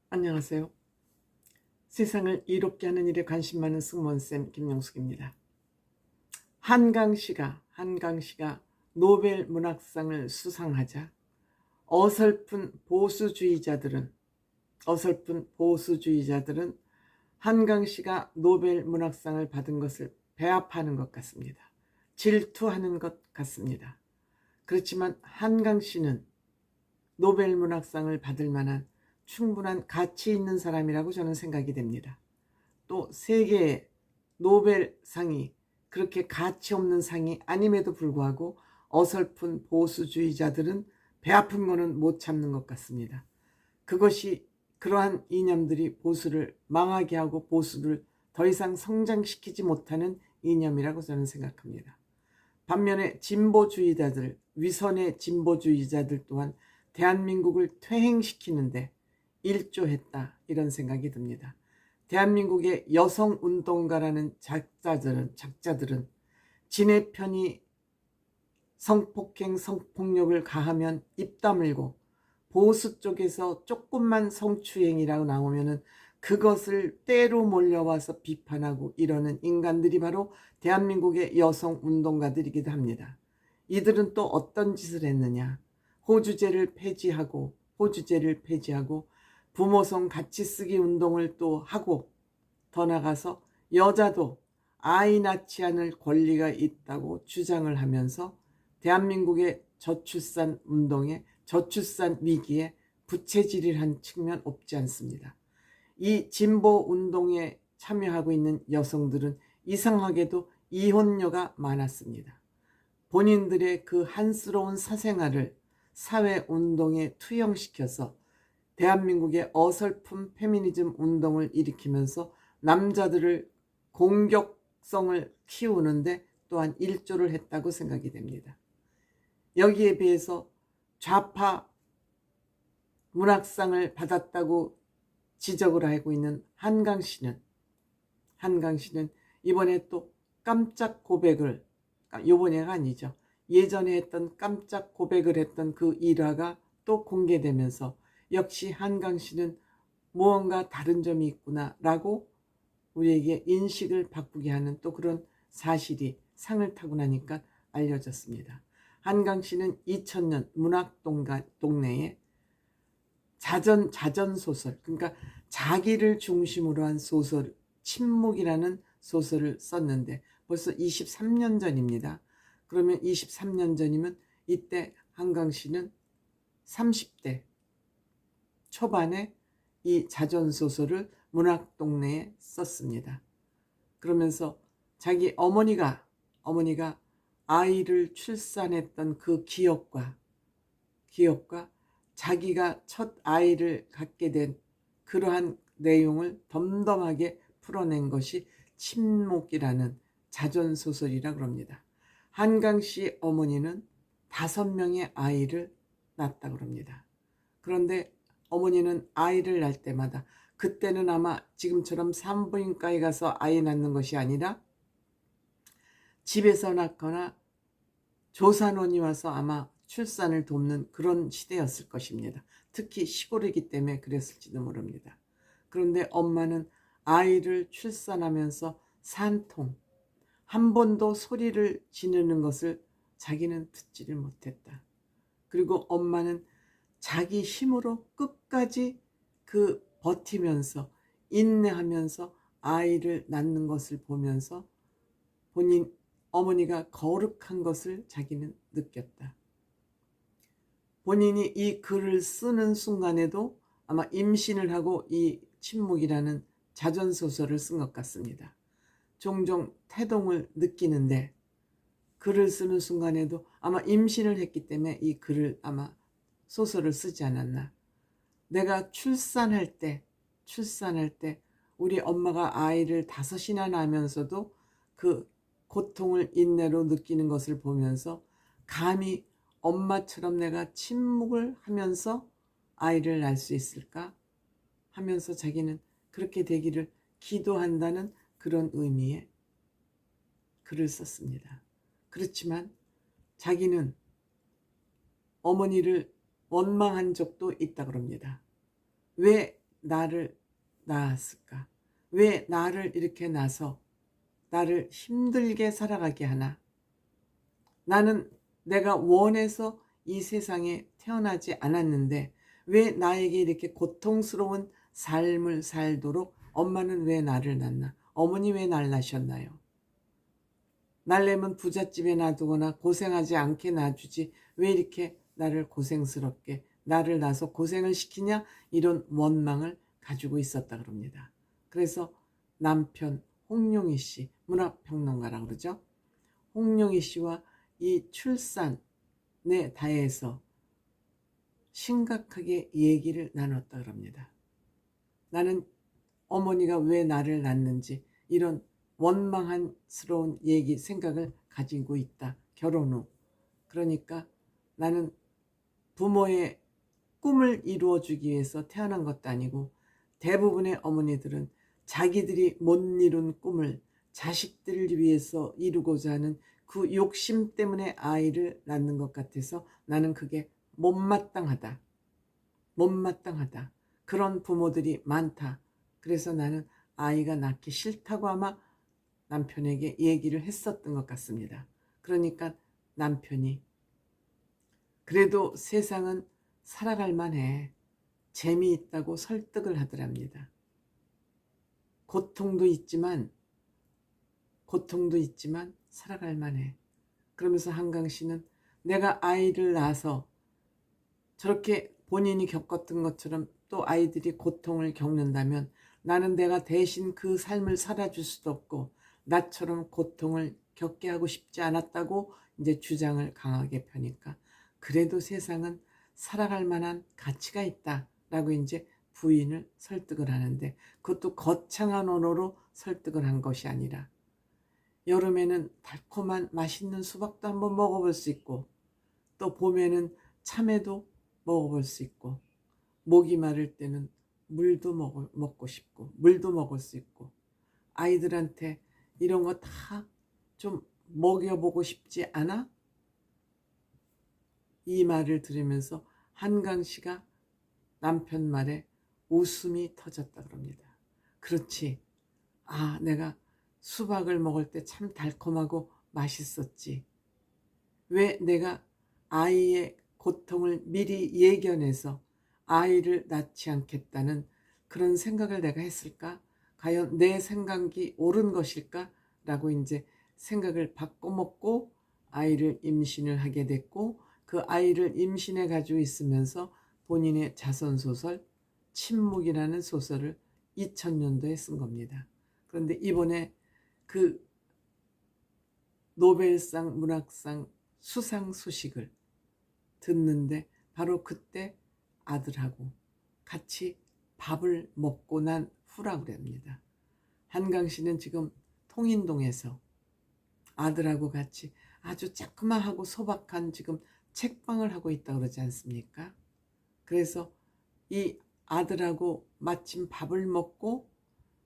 안녕하세요. 세상을 이롭게 하는 일에 관심 많은 승무원쌤 김영숙입니다. 한강시가 노벨 문학상을 수상하자 어설픈 보수주의자들은 한강시가 노벨 문학상을 받은 것을 배합하는 것 같습니다. 질투하는 것 같습니다. 그렇지만 한강시는 노벨 문학상을 받을 만한 충분한 가치 있는 사람이라고 저는 생각이 됩니다. 또 세계의 노벨상이 그렇게 가치 없는 상이 아님에도 불구하고 어설픈 보수주의자들은 배 아픈 거는 못 참는 것 같습니다. 그러한 이념들이 보수를 망하게 하고 보수를 더 이상 성장시키지 못하는 이념이라고 저는 생각합니다. 반면에 위선의 진보주의자들 또한 대한민국을 퇴행시키는데 일조했다, 이런 생각이 듭니다. 대한민국의 여성운동가라는 작자들은 진의 편이 성폭행, 성폭력을 가하면 입 다물고 보수 쪽에서 조금만 성추행이라고 나오면은 그것을 때로 몰려와서 비판하고 이러는 인간들이 바로 대한민국의 여성운동가들이기도 합니다. 이들은 또 어떤 짓을 했느냐? 호주제를 폐지하고 부모성 같이 쓰기 운동을 또 하고, 더 나가서 여자도 아이 낳지 않을 권리가 있다고 주장을 하면서 대한민국의 저출산 운동에, 저출산 위기에 부채질을 측면 없지 않습니다. 이 진보 운동에 참여하고 있는 여성들은 이상하게도 이혼녀가 많았습니다. 본인들의 그 한스러운 사생활을 사회운동에 투영시켜서 대한민국의 어설픈 페미니즘 운동을 일으키면서 남자들을 공격성을 키우는데 또한 일조를 했다고 생각이 됩니다. 여기에 비해서 좌파 문학상을 받았다고 지적을 하고 있는 한강시는 이번에 또 깜짝 고백을, 요번에가 아니죠, 예전에 했던 깜짝 고백을 했던 그 일화가 또 공개되면서 역시 한강시는 무언가 다른 점이 있구나 라고 우리에게 인식을 바꾸게 하는 또 그런 사실이 상을 타고 나니까 알려졌습니다. 한강시는 2000년 문학동네에 자전소설, 그러니까 자기를 중심으로 한 소설, 침묵이라는 소설을 썼는데 벌써 23년 전입니다. 그러면 23년 전이면 이때 한강시는 30대 초반에 이 자전소설을 문학동네에 썼습니다. 그러면서 자기 어머니가 아이를 출산했던 그 기억과 자기가 첫 아이를 갖게 된 그러한 내용을 덤덤하게 풀어낸 것이 침묵이라는 자전소설이라 그럽니다. 한강씨 어머니는 5명의 아이를 낳았다 그럽니다. 그런데 어머니는 아이를 낳을 때마다, 그때는 아마 지금처럼 산부인과에 가서 아이 낳는 것이 아니라 집에서 낳거나 조산원이 와서 아마 출산을 돕는 그런 시대였을 것입니다. 특히 시골이기 때문에 그랬을지도 모릅니다. 그런데 엄마는 아이를 출산하면서 산통, 한 번도 소리를 지르는 것을 자기는 듣지를 못했다. 그리고 엄마는 자기 힘으로 끝까지 버티면서 인내하면서 아이를 낳는 것을 보면서 어머니가 거룩한 것을 자기는 느꼈다. 본인이 이 글을 쓰는 순간에도 아마 임신을 하고 이 침묵이라는 자전소설을 쓴 것 같습니다. 종종 태동을 느끼는데 글을 쓰는 순간에도 아마 임신을 했기 때문에 이 글을 아마 소설을 쓰지 않았나. 내가 출산할 때 우리 엄마가 아이를 5이나 낳으면서도 그 고통을 인내로 느끼는 것을 보면서 감히 엄마처럼 내가 침묵을 하면서 아이를 낳을 수 있을까 하면서 자기는 그렇게 되기를 기도한다는 그런 의미의 글을 썼습니다. 그렇지만 자기는 어머니를 원망한 적도 있다 그럽니다. 왜 나를 낳았을까? 왜 나를 이렇게 낳아서 나를 힘들게 살아가게 하나? 나는 내가 원해서 이 세상에 태어나지 않았는데 왜 나에게 이렇게 고통스러운 삶을 살도록 엄마는 왜 나를 낳나? 어머니 왜 날 낳으셨나요? 날래면 부잣집에 놔두거나 고생하지 않게 놔주지 왜 이렇게 나를 고생스럽게 나를 낳아서 고생을 시키냐? 이런 원망을 가지고 있었다 그럽니다. 그래서 남편 홍룡희 씨, 문화평론가라 그러죠. 홍룡희 씨와 이 출산에 대해서 심각하게 얘기를 나눴다 그럽니다. 나는 어머니가 왜 나를 낳는지 이런 원망스러운 얘기 생각을 가지고 있다. 결혼 후. 그러니까 나는 부모의 꿈을 이루어주기 위해서 태어난 것도 아니고 대부분의 어머니들은 자기들이 못 이룬 꿈을 자식들을 위해서 이루고자 하는 그 욕심 때문에 아이를 낳는 것 같아서 나는 그게 못마땅하다. 못마땅하다. 그런 부모들이 많다. 그래서 나는 아이가 낳기 싫다고 아마 남편에게 얘기를 했었던 것 같습니다. 그러니까 남편이 그래도 세상은 살아갈 만해. 재미있다고 설득을 하더랍니다. 고통도 있지만 살아갈 만해. 그러면서 한강 씨는 내가 아이를 낳아서 저렇게 본인이 겪었던 것처럼 또 아이들이 고통을 겪는다면 나는 내가 대신 그 삶을 살아줄 수도 없고 나처럼 고통을 겪게 하고 싶지 않았다고 이제 주장을 강하게 펴니까 그래도 세상은 살아갈 만한 가치가 있다라고 이제 부인을 설득을 하는데 그것도 거창한 언어로 설득을 한 것이 아니라 여름에는 달콤한 맛있는 수박도 한번 먹어볼 수 있고 또 봄에는 참외도 먹어볼 수 있고 목이 마를 때는 물도 먹고 싶고 물도 먹을 수 있고 아이들한테 이런 거 다 좀 먹여보고 싶지 않아? 이 말을 들으면서 한강 씨가 남편 말에 웃음이 터졌다 그럽니다. 그렇지. 아, 내가 수박을 먹을 때 참 달콤하고 맛있었지. 왜 내가 아이의 고통을 미리 예견해서 아이를 낳지 않겠다는 그런 생각을 내가 했을까? 과연 내 생각이 옳은 것일까? 라고 이제 생각을 바꿔먹고 아이를 임신을 하게 됐고 그 아이를 임신해 가지고 있으면서 본인의 자선소설 침묵이라는 소설을 2000년도에 쓴 겁니다. 그런데 이번에 그 노벨상 문학상 수상 소식을 듣는데 바로 그때 아들하고 같이 밥을 먹고 난 후라고 합니다. 한강 씨는 지금 통인동에서 아들하고 같이 아주 자그마하고 소박한 지금 책방을 하고 있다고 그러지 않습니까? 그래서 이 아들하고 마침 밥을 먹고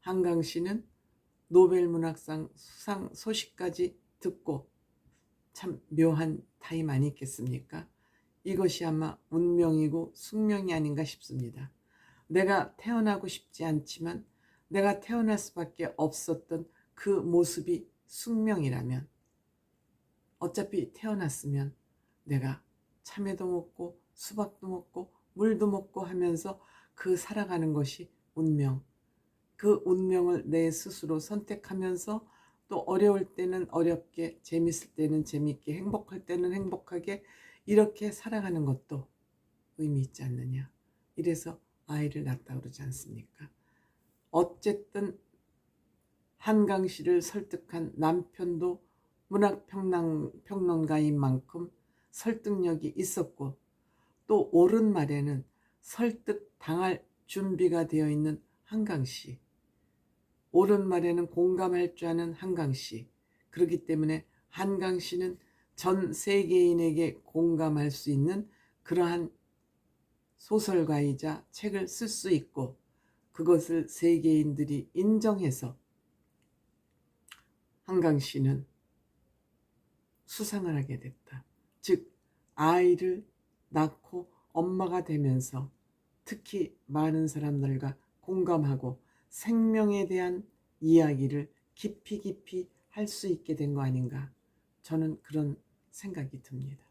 한강 씨는 노벨 문학상 수상 소식까지 듣고 참 묘한 타임 아니겠습니까? 이것이 아마 운명이고 숙명이 아닌가 싶습니다. 내가 태어나고 싶지 않지만 내가 태어날 수밖에 없었던 그 모습이 숙명이라면 어차피 태어났으면 내가 참외도 먹고 수박도 먹고 물도 먹고 하면서 그 살아가는 것이 운명. 그 운명을 내 스스로 선택하면서 또 어려울 때는 어렵게, 재밌을 때는 재밌게, 행복할 때는 행복하게 이렇게 살아가는 것도 의미 있지 않느냐. 이래서 아이를 낳았다 그러지 않습니까? 어쨌든 한강 씨를 설득한 남편도 문학평론가인 만큼 설득력이 있었고 또 옳은 말에는 설득당할 준비가 되어 있는 한강 씨. 옳은 말에는 공감할 줄 아는 한강 씨. 그렇기 때문에 한강 씨는 전 세계인에게 공감할 수 있는 그러한 소설가이자 책을 쓸 수 있고 그것을 세계인들이 인정해서 한강 씨는 수상을 하게 됐다. 즉 아이를 낳고 엄마가 되면서 특히 많은 사람들과 공감하고 생명에 대한 이야기를 깊이 할 수 있게 된 거 아닌가, 저는 그런 생각이 듭니다.